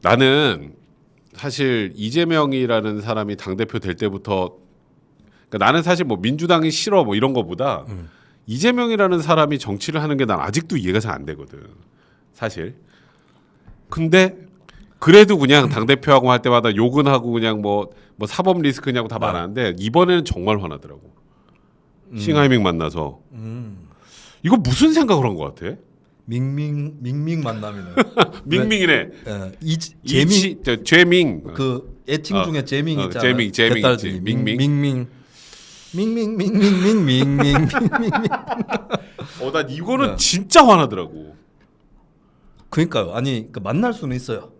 나는 사실 이재명이라는 사람이 당대표 될 때부터 그러니까 나는 사실 뭐 민주당이 싫어 뭐 이런 거보다 이재명이라는 사람이 정치를 하는 게 난 아직도 이해가 잘 안 되거든 사실. 근데 그래도 그냥 당대표하고 할 때마다 욕은 하고 그냥 뭐 사법 리스크냐고 다 말하는데 이번에는 정말 화나더라고. 싱하이밍 만나서 이거 무슨 생각을 한 것 같아? 밍밍 만남이네. 밍밍이네. 재밍 그 애칭 중에 재밍 있잖아. 재밍 있지. 밍밍. 난 이거는 진짜 화나더라고. 그러니까요. 아니 만날 수는 있어요.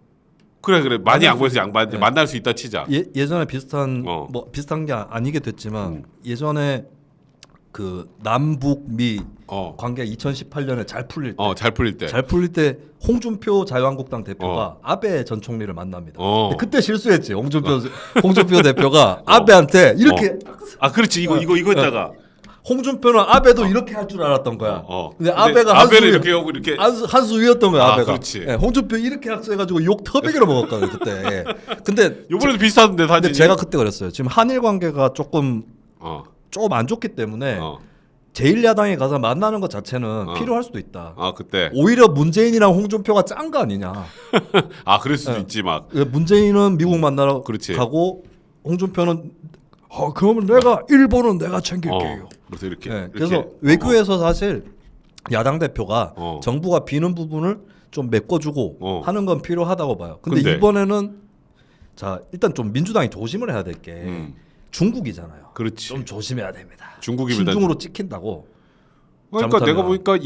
그래 많이 안 보여서 만날 수 있다 치자. 예전에 비슷한 뭐 비슷한 게 아니게 됐지만 예전에 그 남북 미 관계 2018년에 잘 풀릴 때 홍준표 자유한국당 대표가 아베 전 총리를 만납니다. 그때 실수했지. 홍준표 대표가 아베한테 이렇게 그렇지 이거 했다가 홍준표는 아베도 이렇게 할 줄 알았던 거야. 근데 아베가 아베를 이렇게 하고 이렇게 한수 위였던 거야. 아베가. 그렇지. 홍준표 이렇게 학수해가지고 욕 터베기로 먹었거든 그때. 근데 이번에도 비슷한데 사실. 근데 제가 그때 그랬어요. 지금 한일 관계가 조금 안 좋기 때문에 제1야당에 가서 만나는 것 자체는 필요할 수도 있다. 그때 오히려 문재인이랑 홍준표가 짠 거 아니냐. 그럴 수도 있지 막. 문재인은 미국 만나러 가고 홍준표는 그러면 내가 일본은 내가 챙길게요. 그래서 이렇게. 그래서 외교에서 사실 야당 대표가 정부가 비는 부분을 좀 메꿔주고 하는 건 필요하다고 봐요. 근데 이번에는 자 일단 좀 민주당이 조심을 해야 될 게 중국이잖아요. 그렇지. 좀 조심해야 됩니다. 중국이면 신중으로 찍힌다고. 그러니까 내가 보니까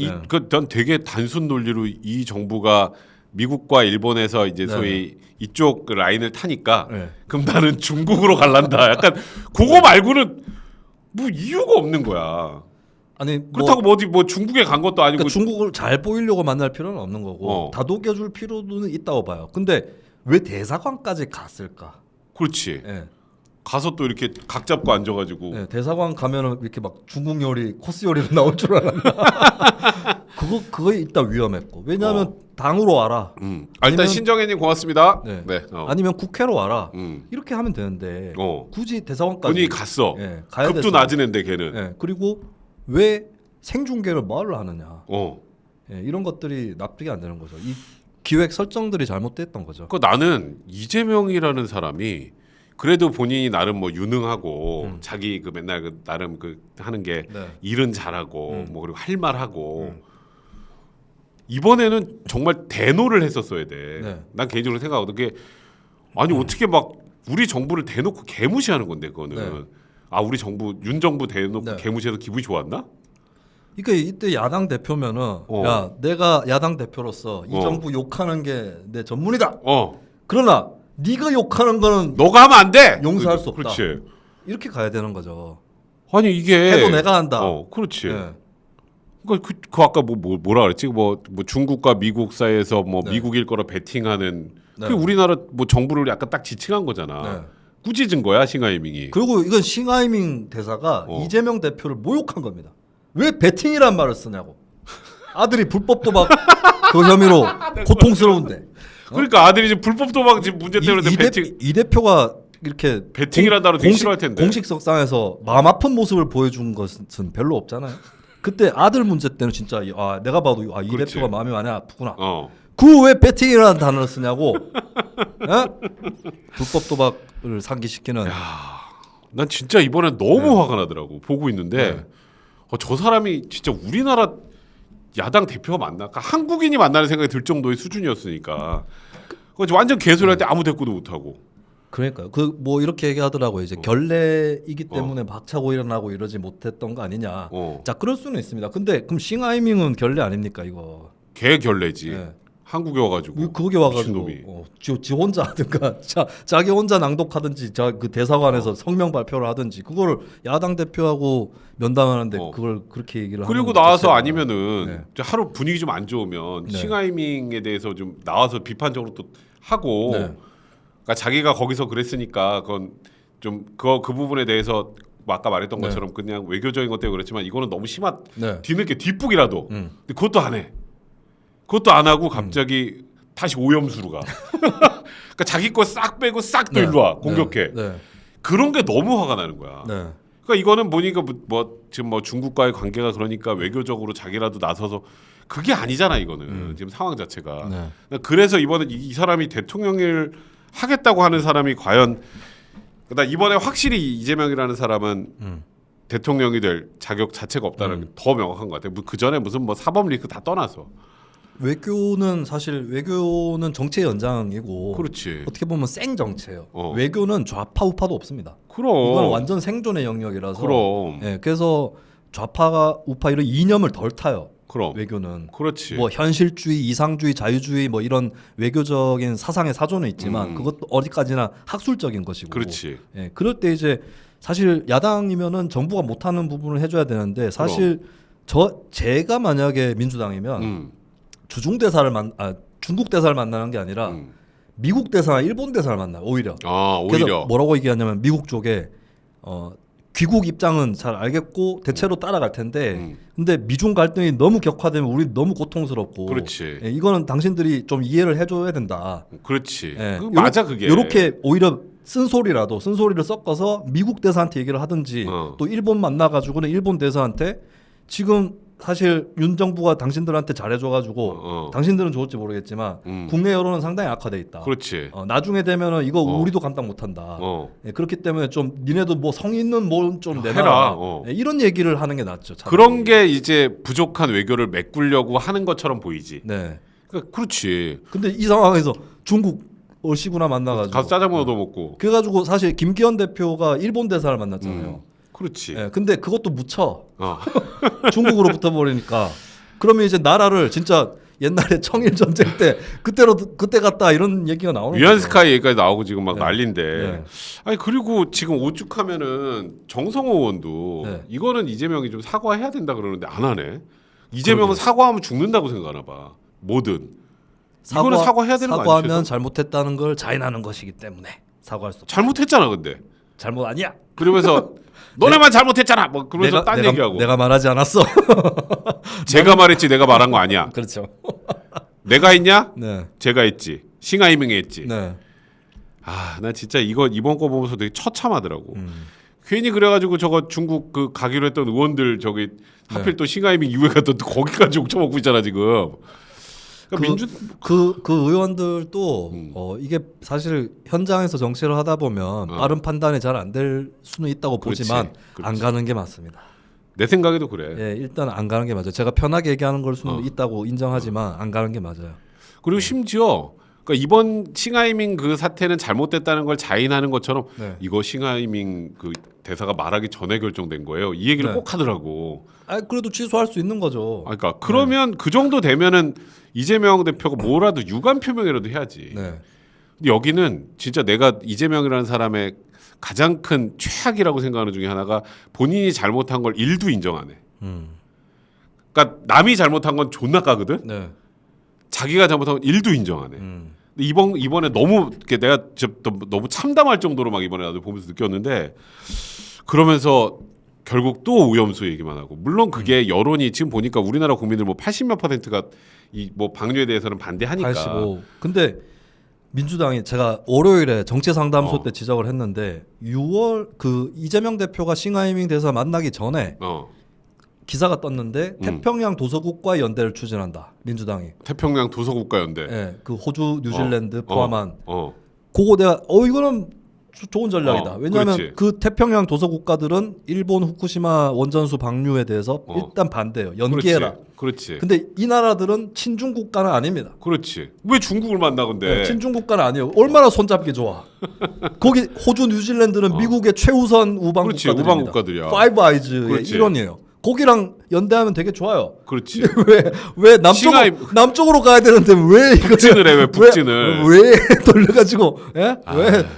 난 되게 단순 논리로 이 정부가 미국과 일본에서 이제 소위 이쪽 그 라인을 타니까 그럼 나는 중국으로 갈란다. 약간 그거 말고는 뭐 이유가 없는 거야. 아니 그렇다고 뭐 어디 뭐 중국에 간 것도 아니고. 그러니까 중국을 잘 보이려고 만날 필요는 없는 거고 다독여줄 필요는 있다고 봐요. 근데 왜 대사관까지 갔을까? 그렇지. 가서 또 이렇게 각 잡고 앉아가지고. 대사관 가면은 이렇게 막 중국 요리 코스 요리로 나올 줄 알았나? 그거에 일단 위험했고 왜냐하면 당으로 와라. 일단 신정혜님 고맙습니다. 아니면 국회로 와라. 이렇게 하면 되는데 굳이 대사관까지 분위기 갔어. 가야 급도 낮은 앤데 걔는. 그리고 왜 생중계를 말을 하느냐. 이런 것들이 납득이 안 되는 거죠. 이 기획 설정들이 잘못됐던 거죠. 나는 이재명이라는 사람이 그래도 본인이 나름 뭐 유능하고 자기 그 맨날 그 나름 그 하는 게 일은 잘하고 뭐 그리고 할 말하고 이번에는 정말 대노를 했었어야 돼. 난 개인적으로 생각하거든. 그게 아니 어떻게 막 우리 정부를 대놓고 개무시하는 건데 그거는 우리 정부 윤 정부 대놓고 개무시해서 기분이 좋았나? 그러니까 이때 야당 대표면은 야 내가 야당 대표로서 이 정부 욕하는 게 내 전문이다. 그러나 네가 욕하는 거는 너가 하면 안 돼. 용서할 수 없다. 그렇지. 이렇게 가야 되는 거죠. 아니 이게 해도 내가 한다. 그렇지. 그러니까 그 아까 뭐라 그랬지? 뭐 중국과 미국 사이에서 뭐 미국일 거라 베팅하는 그 우리나라 뭐 정부를 약간 딱 지칭한 거잖아. 꾸짖은 거야 싱하이밍이. 그리고 이건 싱하이밍 대사가 이재명 대표를 모욕한 겁니다. 왜 베팅이란 말을 쓰냐고. 아들이 불법 도박 그 혐의로 고통스러운데. 그러니까 아들이 지금 불법 도박 지금 문제 때문에 베팅. 이 대표가 이렇게 베팅이라는 단어 되게 싫어할 텐데. 공식석상에서 마음 아픈 모습을 보여준 것은 별로 없잖아요. 그때 아들 문제 때는 진짜 내가 봐도 이 대표가 마음이 많이 아프구나. 그 왜 베팅이라는 단어를 쓰냐고. 불법 도박을 상기시키는. 난 진짜 이번엔 너무 화가 나더라고. 보고 있는데 저 사람이 진짜 우리나라 야당 대표가 맞나? 그러니까 한국인이 만나는 생각이 들 정도의 수준이었으니까. 완전 개소리할 때 아무 대꾸도 못 하고. 그러니까요. 그 뭐 이렇게 얘기하더라고요. 이제 결례이기 때문에 박차고 일어나고 이러지 못했던 거 아니냐. 자 그럴 수는 있습니다. 근데 그럼 싱하이밍은 결례 아닙니까 이거? 개 결례지. 한국에 와가지고. 거기 와가지고 지 혼자 하든가 자기 혼자 낭독하든지 그 대사관에서 성명 발표를 하든지 그거를 야당 대표하고 면담하는데 그걸 그렇게 얘기를 하는 그리고 나와서 아니면은 하루 분위기 좀 안 좋으면 싱하이밍에 대해서 좀 나와서 비판적으로 또 하고 그러니까 자기가 거기서 그랬으니까 그건 좀 그 부분에 대해서 뭐 아까 말했던 것처럼 그냥 외교적인 것 때문에 그렇지만 이거는 너무 네. 뒤늦게 뒷북이라도. 근데 그것도 안 해. 그것도 안 하고 갑자기 다시 오염수로 가. 그러니까 자기 거 싹 빼고 싹 또 일로 와 공격해. 그런 게 너무 화가 나는 거야. 그러니까 이거는 보니까 지금 뭐 중국과의 관계가 그러니까 외교적으로 자기라도 나서서 그게 아니잖아 이거는 지금 상황 자체가. 그래서 이번에 이 사람이 대통령을 하겠다고 하는 사람이 과연 그러니까 이번에 확실히 이재명이라는 사람은 대통령이 될 자격 자체가 없다는 게 더 명확한 것 같아요. 그 전에 무슨 뭐 사법 리스크 다 떠나서. 외교는 사실 외교는 정치의 연장이고 그렇지. 어떻게 보면 생 정치예요. 외교는 좌파 우파도 없습니다. 그럼 이건 완전 생존의 영역이라서. 그럼. 예, 그래서 좌파가 우파 이런 이념을 덜 타요. 그럼 외교는. 그렇지. 뭐 현실주의, 이상주의, 자유주의 뭐 이런 외교적인 사상의 사조는 있지만 그것도 어디까지나 학술적인 것이고. 그렇지. 예, 그럴 때 이제 사실 야당이면은 정부가 못하는 부분을 해줘야 되는데 사실 제가 만약에 민주당이면. 주중 대사를 중국 대사를 만나는 게 아니라 미국 대사나 일본 대사를 만나요. 오히려. 그래서 뭐라고 얘기하냐면 미국 쪽에 귀국 입장은 잘 알겠고 대체로 따라갈 텐데 근데 미중 갈등이 너무 격화되면 우리 너무 고통스럽고. 그렇지. 예, 이거는 당신들이 좀 이해를 해줘야 된다. 그렇지. 예, 맞아 그게. 이렇게 오히려 쓴소리를 섞어서 미국 대사한테 얘기를 하든지 또 일본 만나가지고는 일본 대사한테 지금 사실 윤 정부가 당신들한테 잘해줘가지고 당신들은 좋을지 모르겠지만 국내 여론은 상당히 악화돼 있다. 그렇지. 나중에 되면은 이거 우리도 감당 못한다. 예, 그렇기 때문에 좀 니네도 뭐 성 있는 뭘 좀 내놔라. 예, 이런 얘기를 하는 게 낫죠. 차라리. 그런 게 이제 부족한 외교를 메꾸려고 하는 것처럼 보이지. 네. 그렇지. 근데 이 상황에서 중국 얼씨구나 만나가지고 가서 짜장면 얻어 먹고. 그래가지고 사실 김기현 대표가 일본 대사를 만났잖아요. 그렇지. 예, 근데 그것도 묻혀. 중국으로 붙어버리니까. 그러면 이제 나라를 진짜 옛날에 청일 전쟁 때 그때 갔다 이런 얘기가 나오는 거예요. 위안스카이 얘기가 나오고 지금 막 난리인데. 아니 그리고 지금 오죽하면은 정성호 의원도 이거는 이재명이 좀 사과해야 된다 그러는데 안 하네. 이재명은 사과하면 죽는다고 생각하나 봐. 뭐든. 이거는 사과해야 되는 거 아니야? 사과하면 잘못했다는 걸 자인하는 것이기 때문에 사과할 수 없다. 잘못했잖아 근데. 잘못 아니야. 그러면서 너네만 잘못했잖아. 뭐 그러면서 딴 얘기하고. 내가 말하지 않았어. 제가 말했지 내가 말한 거 아니야. 그렇죠. 내가 했냐? 네. 제가 했지. 싱하이밍이 했지. 네. 나 진짜 이번 거 보면서 되게 처참하더라고. 괜히 그래가지고 저거 중국 그 가기로 했던 의원들 저기 하필 또 싱하이밍 이후에 갔던 또 거기까지 옥쳐먹고 있잖아 지금. 그 의원들도 이게 사실 현장에서 정치를 하다 보면 빠른 판단이 잘 안 될 수는 있다고 보지만 안 가는 게 맞습니다. 내 생각에도 그래. 예, 일단 안 가는 게 맞아요. 제가 편하게 얘기하는 걸 수는 있다고 인정하지만 안 가는 게 맞아요. 그리고 심지어 그러니까 이번 싱하이밍 그 사태는 잘못됐다는 걸 자인하는 것처럼 이거 싱하이밍 그 대사가 말하기 전에 결정된 거예요. 이 얘기를 꼭 하더라고. 그래도 취소할 수 있는 거죠. 그러니까 그러면 그 정도 되면은 이재명 대표가 뭐라도 유감 표명이라도 해야지. 근데 여기는 진짜 내가 이재명이라는 사람의 가장 큰 최악이라고 생각하는 중에 하나가 본인이 잘못한 걸 일도 인정 안 해. 그러니까 남이 잘못한 건 존나 까거든. 자기가 잘못한 건 일도 인정 안 해. 근데 이번에 너무 내가 너무 참담할 정도로 막 이번에 나도 보면서 느꼈는데 그러면서 결국 또 오염수 얘기만 하고 물론 그게 여론이 지금 보니까 우리나라 국민들 뭐 80몇 %가 이 뭐 방류에 대해서는 반대하니까. 85. 근데 민주당이 제가 월요일에 정치상담소 때 지적을 했는데 6월 그 이재명 대표가 싱하이밍 대사 만나기 전에 기사가 떴는데 태평양 도서국가 연대를 추진한다. 민주당이. 태평양 도서국가 연대. 네, 그 호주, 뉴질랜드 포함한. 그거 내가 이거는 좋은 전략이다. 왜냐하면 그렇지. 그 태평양 도서 국가들은 일본 후쿠시마 원전수 방류에 대해서 일단 반대해요. 연기해라. 그렇지. 근데 이 나라들은 친중 국가는 아닙니다. 그렇지. 왜 중국을 만나 근데? 친중 국가는 아니에요. 얼마나 손잡기 좋아. 거기 호주, 뉴질랜드는 미국의 최우선 우방 그렇지, 국가들입니다. 우방 국가들이야. 파이브 아이즈의 일원이에요. 거기랑 연대하면 되게 좋아요. 그렇지. 왜 남쪽으로 가야 되는데 왜 북진을 해? 왜 북진을? 왜 돌려가지고 왜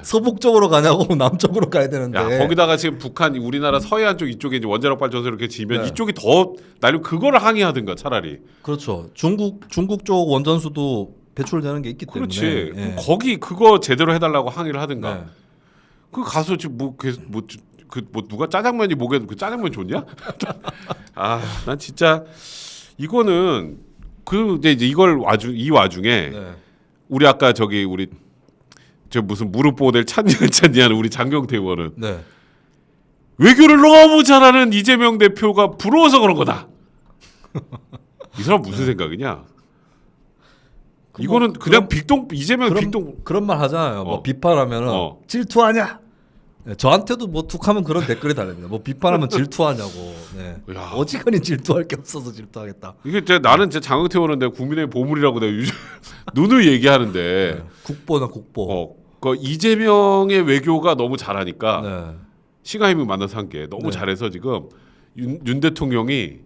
서북 쪽으로 가냐고 남쪽으로 가야 되는데. 야, 거기다가 지금 북한 우리나라 서해안 쪽 이쪽에 이제 원자력 발전소 이렇게 지면 이쪽이 더 날려 그거를 항의하든가 차라리. 그렇죠. 중국 쪽 원전수도 배출되는 게 있기 때문에. 그렇지. 거기 그거 제대로 해달라고 항의를 하든가. 그 가서 지금 뭐 그 뭐 누가 짜장면이 목에 그 짜장면 좋냐? 아, 난 진짜 이거는 그 이제 이걸 이 와중에 네. 우리 아까 저기 우리 저 무슨 무릎 보호대를 찾니 하는 우리 장경태 의원은 네. 외교를 너무 잘하는 이재명 대표가 부러워서 그런 거다. 이 사람 무슨 생각이냐? 이거는 그냥 이재명 빅동 그런 말 하잖아요. 뭐 비판하면은 질투하냐? 네, 저한테도 뭐 툭하면 그런 댓글이 달립니다. 뭐 비판하면 질투하냐고. 네. 어지간히 질투할 게 없어서 질투하겠다. 이게 나는 제 장경태 의원은 국민의 보물이라고 내가 누누이 얘기하는데 네. 국보나 국보. 그 이재명의 외교가 너무 잘하니까 네. 싱하이밍 만나서 한 게 너무 잘해서 지금 윤 대통령이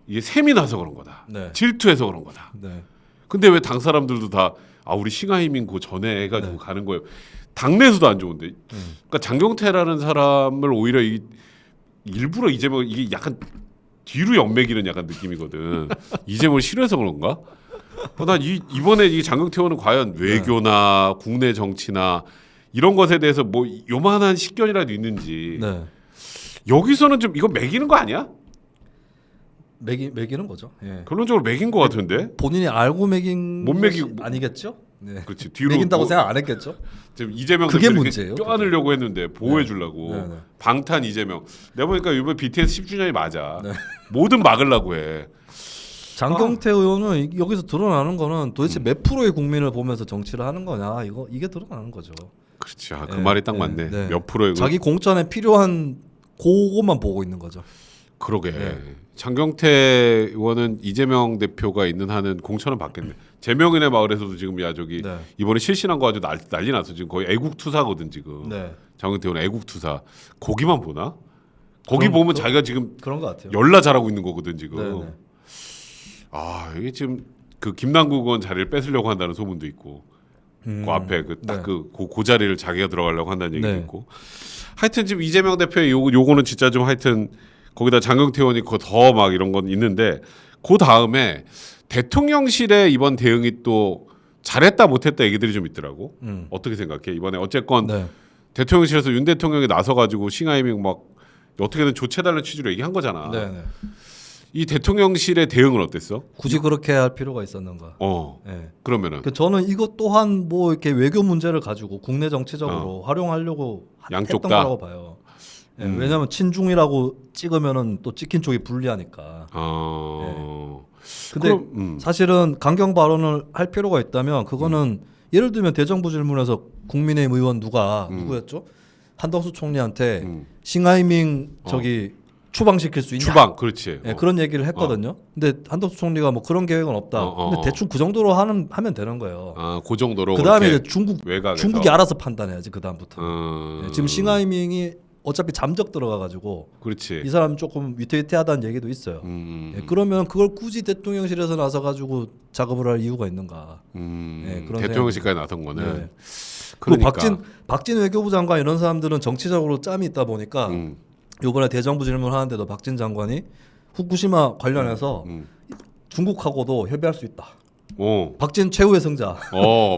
이게 셈이 나서 그런 거다. 네. 질투해서 그런 거다. 네. 근데 왜 당 사람들도 다 우리 싱하이밍 그 전에 해가지고 가는 거예요. 당내에서도 안 좋은데. 그러니까 장경태라는 사람을 오히려 일부러 이재명 이게 약간 뒤로 연맥이는 약간 느낌이거든. 이재명을 싫어해서 그런가? 난 이번에 이 장경태 의원은 과연 외교나 국내 정치나 이런 것에 대해서 뭐 요만한 식견이라도 있는지. 네. 여기서는 좀 이거 매기는 거 아니야? 매기는 거죠. 예. 결론적으로 매긴 거 같은데. 본인이 알고 매긴 못 매기 아니겠죠? 네. 그렇지. 뒤로 매긴다고 생각 안 했겠죠? 지금 이재명 그게 문제예요. 껴안으려고 했는데 보호해 주려고. 네. 네. 방탄 이재명. 내가 보니까 이번 BTS 10주년이 맞아. 네. 뭐든 막으려고 해. 장경태 의원은 여기서 드러나는 거는 도대체 몇 프로의 국민을 보면서 정치를 하는 거냐 이게 드러나는 거죠. 그렇지. 그 말이 딱 맞네. 네. 몇 프로의 자기 공천에 필요한 그것만 보고 있는 거죠. 그러게. 네. 장경태 의원은 이재명 대표가 있는 한은 공천은 받겠네. 제명인의 마을에서도 지금 이번에 실신한 거 아주 난리 났어. 지금 거의 애국투사거든 지금. 네. 장경태 의원 애국투사. 거기만 보나? 거기 보면 자기가 지금 그런 것 같아요. 열나 잘하고 있는 거거든 지금. 네네. 이게 지금 그 김남국 의원 자리를 뺏으려고 한다는 소문도 있고. 그 앞에 그 자리를 자기가 들어가려고 한다는 얘기도 있고. 하여튼 지금 이재명 대표의 요거는 진짜 좀 하여튼 거기다 장경태 의원이 더 막 이런 건 있는데 그 다음에 대통령실의 이번 대응이 또 잘했다 못했다 얘기들이 좀 있더라고. 어떻게 생각해? 이번에 어쨌건 대통령실에서 윤 대통령이 나서가지고 싱하이밍 막 어떻게든 조치해달라는 취지로 얘기한 거잖아. 네네. 이 대통령실의 대응은 어땠어? 굳이 그렇게 할 필요가 있었는가? 네. 그러면은 저는 이것 또한 뭐 이렇게 외교 문제를 가지고 국내 정치적으로 활용하려고 양쪽 했던 다? 거라고 봐요. 왜냐하면 친중이라고 찍으면은 또 찍힌 쪽이 불리하니까. 근데 사실은 강경 발언을 할 필요가 있다면 그거는 예를 들면 대정부 질문에서 국민의힘 의원 누구였죠? 한덕수 총리한테 싱하이밍 추방시킬 수 있냐? 추방, 그렇지. 그런 얘기를 했거든요. 근데 한덕수 총리가 뭐 그런 계획은 없다. 근데 대충 그 정도로 하면 되는 거예요. 그 정도로. 그 다음에 이제 외곽에서. 중국이 알아서 판단해야지 그 다음부터. 지금 싱하이밍이 어차피 잠적 들어가가지고 그렇지. 이 사람 조금 위태위태하다는 얘기도 있어요. 그러면 그걸 굳이 대통령실에서 나서가지고 작업을 할 이유가 있는가? 그런 대통령실까지 나선 거는. 그러니까. 박진 외교부 장관 이런 사람들은 정치적으로 짬이 있다 보니까 이번에 대정부 질문하는데도 박진 장관이 후쿠시마 관련해서 중국하고도 협의할 수 있다. 박진 최후의 승자.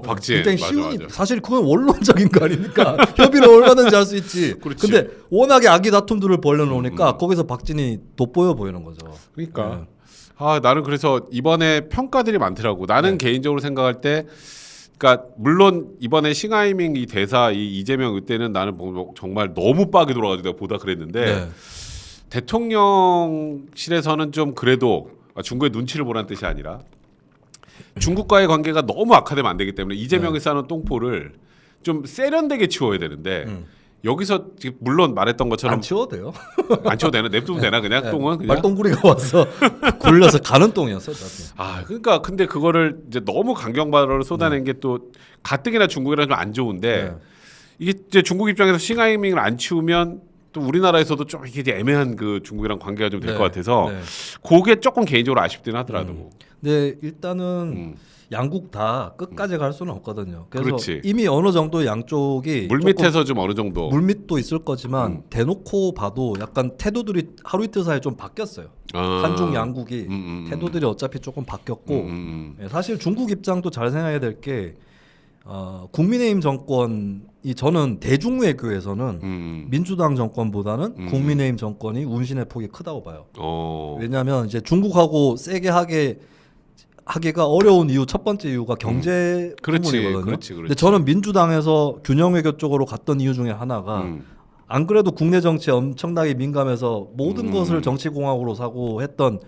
박진. 굉장히 쉬운. 사실 그건 원론적인 거 아닙니까? 협의를 얼마든지 할 수 있지. 그렇지. 근데 워낙에 아기 다툼들을 벌려놓으니까 거기서 박진이 돋보여 보이는 거죠. 그러니까. 나는 그래서 이번에 평가들이 많더라고. 나는 개인적으로 생각할 때, 그러니까 물론 이번에 싱하이밍 이 대사 이 이재명 이때는 나는 정말 너무 빡이 돌아가지고 내가 보다 그랬는데 대통령실에서는 좀 그래도 중국의 눈치를 보라는 뜻이 아니라. 중국과의 관계가 너무 악화되면 안 되기 때문에 이재명이 쌓는 똥포를 좀 세련되게 치워야 되는데 여기서 물론 말했던 것처럼 안 치워도 돼요. 안 치워도 되나? 냅두면 되나? 그냥 똥은 그냥 말똥구리가 와서 굴려서 가는 똥이었어. 그러니까 근데 그거를 이제 너무 강경발언을 쏟아낸 게 또 가뜩이나 중국이랑 좀 안 좋은데 이게 이제 중국 입장에서 싱하이밍을 안 치우면 또 우리나라에서도 좀 이게 애매한 그 중국이랑 관계가 좀 될 것 같아서 그게 조금 개인적으로 아쉽긴 하더라도. 네, 일단은 양국 다 끝까지 갈 수는 없거든요. 그래서 그렇지. 이미 어느 정도 양쪽이 물밑에서 좀 어느 정도 물밑도 있을 거지만 대놓고 봐도 약간 태도들이 하루 이틀 사이에 좀 바뀌었어요. 한중 양국이 태도들이 어차피 조금 바뀌었고 사실 중국 입장도 잘 생각해야 될 게 국민의힘 정권이 저는 대중외교에서는 민주당 정권보다는 국민의힘 정권이 운신의 폭이 크다고 봐요. 왜냐하면 이제 중국하고 세게 하기가 어려운 이유 첫 번째 이유가 경제 부분이거든요. 근데 저는 민주당에서 균형외교 쪽으로 갔던 이유 중에 하나가 안 그래도 국내 정치에 엄청나게 민감해서 모든 것을 정치공학으로 사고 했던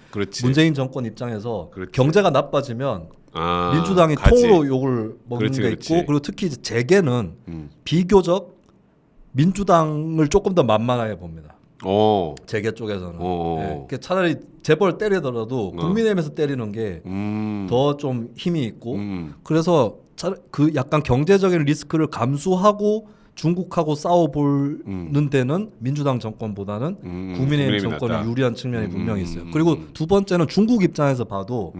문재인 정권 입장에서 경제가 나빠지면 민주당이 통으로 욕을 먹는 게 있고 그리고 특히 재계는 비교적 민주당을 조금 더 만만하게 봅니다. 재계 쪽에서는 네. 차라리 재벌 때리더라도 국민의힘에서 때리는 게 더 좀 힘이 있고 그래서 그 약간 경제적인 리스크를 감수하고 중국하고 싸워보는 데는 민주당 정권보다는 국민의힘 정권이 유리한 측면이 분명히 있어요. 그리고 두 번째는 중국 입장에서 봐도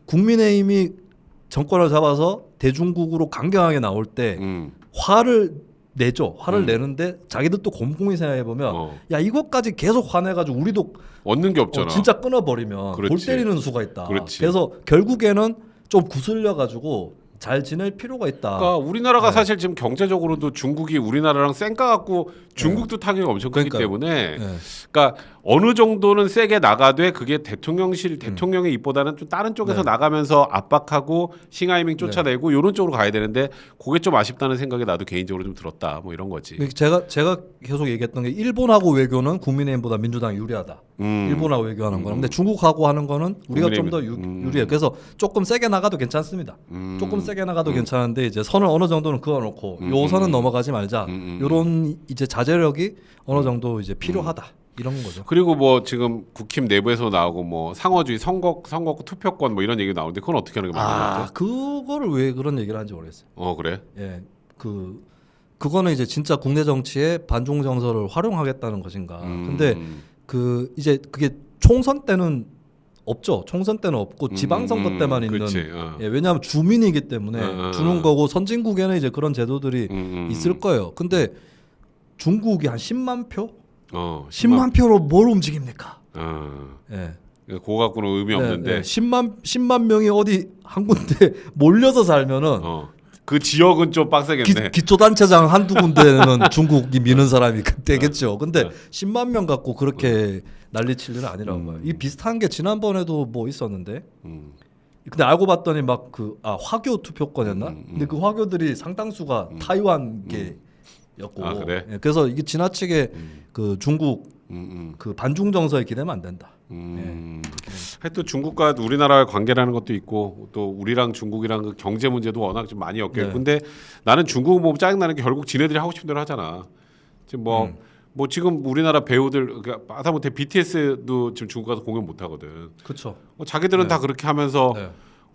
국민의힘이 정권을 잡아서 대중국으로 강경하게 나올 때 화를 내죠. 화를 내는데 자기들 또 곰곰이 생각해보면 야 이것까지 계속 화내가지고 우리도 얻는 게 없잖아. 진짜 끊어버리면 골 때리는 수가 있다. 그래서 결국에는 좀 구슬려가지고 잘 지낼 필요가 있다. 그러니까 우리나라가 사실 지금 경제적으로도 중국이 우리나라랑 쌩까 갖고 중국도 타격이 엄청 크기 때문에 그러니까 어느 정도는 세게 나가되 그게 대통령의 입보다는 좀 다른 쪽에서 나가면서 압박하고 싱하이밍 쫓아내고 이런 쪽으로 가야 되는데 그게 좀 아쉽다는 생각이 나도 개인적으로 좀 들었다. 뭐 이런 거지. 제가 계속 얘기했던 게 일본하고 외교는 국민의힘보다 민주당이 유리하다. 일본하고 외교하는 거는. 근데 중국하고 하는 거는 우리가 좀 더 유리해. 그래서 조금 세게 나가도 괜찮습니다. 조금 세게 나가도 괜찮은데 이제 선을 어느 정도는 그어놓고 요 선은 넘어가지 말자. 요런 이제 자제력이 어느 정도 이제 필요하다. 이런 거죠. 그리고 뭐 지금 국힘 내부에서 나오고 뭐 상어주의 선거권 투표권 뭐 이런 얘기 나오는데 그건 어떻게 하는 게 맞는 것 같아요? 그거를 왜 그런 얘기를 하는지 모르겠어요. 그래? 예, 그거는 이제 진짜 국내 정치에 반중 정서를 활용하겠다는 것인가. 근데 이제 그게 총선 때는 없죠. 총선 때는 없고 지방선거 때만 있는. 예, 왜냐하면 주민이기 때문에 주는 거고 선진국에는 이제 그런 제도들이 있을 거예요. 근데 중국이 한 10만 표? 10만 표로 뭘 움직입니까? 예. 그거 갖고는 의미 없는데 10만 명이 어디 한 군데 몰려서 살면은 그 지역은 좀 빡세겠네. 기초단체장 한두 군데는 중국이 미는 사람이 되겠죠. 근데 10만 명 갖고 그렇게 난리칠 일은 아니라고 봐요. 이 비슷한 게 지난번에도 뭐 있었는데 근데 알고 봤더니 막 화교 투표권이었나? 근데 그 화교들이 상당수가 타이완계 였고 그래? 예, 그래서 이게 지나치게 그 중국 그 반중 정서에 기대면 안 된다. 하여튼 중국과 우리나라의 관계라는 것도 있고 또 우리랑 중국이랑 그 경제 문제도 워낙 좀 많이 엮여. 근데 나는 중국 보면 짜증 나는 게 결국 지네들이 하고 싶은 대로 하잖아. 지금 뭐 지금 우리나라 배우들 그러니까 하다못해 BTS도 지금 중국 가서 공연 못 하거든. 그렇죠. 자기들은 다 그렇게 하면서.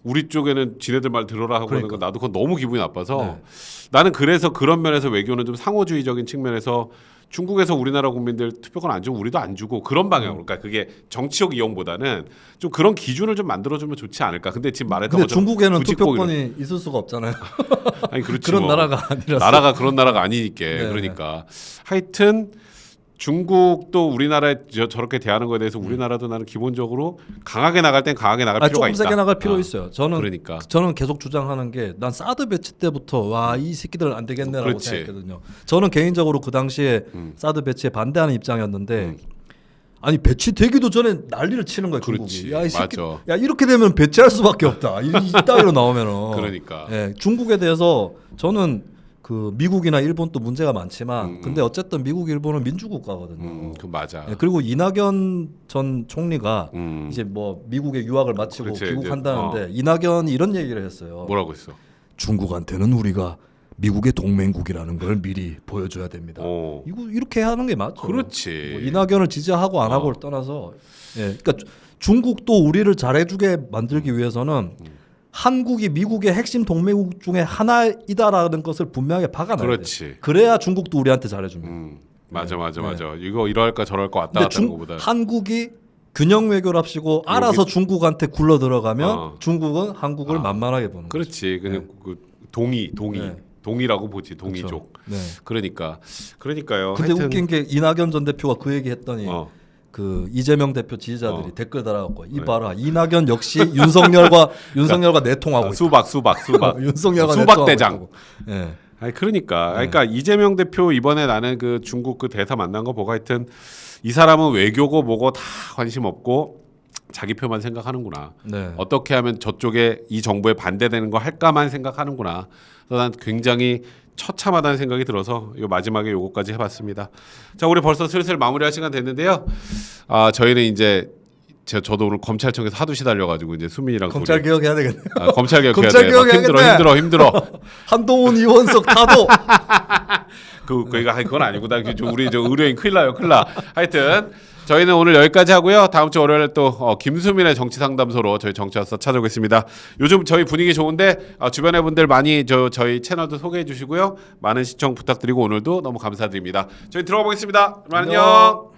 우리 쪽에는 지네들 말 들어라 하고 하는 거 나도 그건 너무 기분이 나빠서 나는 그래서 그런 면에서 외교는 좀 상호주의적인 측면에서 중국에서 우리나라 국민들 투표권 안 주고 우리도 안 주고 그런 방향으로 그러니까 그게 정치적 이용보다는 좀 그런 기준을 좀 만들어주면 좋지 않을까. 근데 지금 말했던 것처럼 중국에는 투표권이 있을 수가 없잖아요. 아니 그렇지 그런 나라가 아니라서 나라가 그런 나라가 아니니까 그러니까 하여튼 중국도 우리나라에 저렇게 대하는 거에 대해서 우리나라도 나는 기본적으로 강하게 나갈 땐 강하게 나갈 필요가 있다. 조금 세게 나갈 필요 있어요. 그러니까. 저는 계속 주장하는 게 난 사드 배치 때부터 와 이 새끼들 안 되겠네라고 생각했거든요. 저는 개인적으로 그 당시에 사드 배치에 반대하는 입장이었는데 아니 배치되기도 전에 난리를 치는 거야 중국이. 야, 이 새끼, 야 이렇게 되면 배치할 수밖에 없다. 이따위로 나오면은. 그러니까. 예, 중국에 대해서 저는 그 미국이나 일본도 문제가 많지만 근데 어쨌든 미국 일본은 민주국가거든요. 그 맞아. 네, 그리고 이낙연 전 총리가 이제 뭐 미국에 유학을 마치고 귀국한다는데 이낙연이 이런 얘기를 했어요. 뭐라고 했어? 중국한테는 우리가 미국의 동맹국이라는 걸 미리 보여줘야 됩니다. 이거 이렇게 하는 게 맞죠. 그렇지. 뭐 이낙연을 지지하고 안 하고를 떠나서, 예, 그러니까 중국도 우리를 잘해주게 만들기 위해서는. 한국이 미국의 핵심 동맹국 중에 하나이다라는 것을 분명하게 박아놔야 돼. 그래야 중국도 우리한테 잘해줍니다. 맞아. 이거 이럴까 저럴까 왔다 갔다 하는 것보다. 한국이 균형 외교랍시고 알아서 중국한테 굴러 들어가면 중국은 한국을 만만하게 보는 거죠. 그렇지. 그냥 그 동이라고 보지. 동이족. 그러니까요. 근데 웃긴 게 이낙연 전 대표가 그 얘기 했더니 그 이재명 대표 지지자들이 댓글 달아갖고 이봐라 이낙연 역시 윤석열과 내통하고 있다. 수박 윤석열과 수박 대장. 예. 아니 그러니까 이재명 대표 이번에 나는 그 중국 그 대사 만난 거 보고 하여튼 이 사람은 외교고 뭐고 다 관심 없고 자기 표만 생각하는구나. 네. 어떻게 하면 저쪽에 이 정부에 반대되는 거 할까만 생각하는구나. 그래서 난 굉장히 처참하다는 생각이 들어서 요 마지막에 요거까지 해봤습니다. 자, 우리 벌써 슬슬 마무리할 시간 됐는데요. 저희는 이제 저도 오늘 검찰청에서 하도 시달려가지고 이제 수민이랑 검찰 개혁해야 되겠네요. 검찰 개혁해야 검찰 돼. 개혁해야겠네. 힘들어. 한동훈 이원석 타도. 그건 아니고 우리 저 의료인 큰일 나요. 하여튼 저희는 오늘 여기까지 하고요. 다음 주 월요일에 또 김수민의 정치 상담소로 저희 정치와서 찾아오겠습니다. 요즘 저희 분위기 좋은데 주변의 분들 많이 저희 채널도 소개해 주시고요. 많은 시청 부탁드리고 오늘도 너무 감사드립니다. 저희 들어가 보겠습니다. 안녕.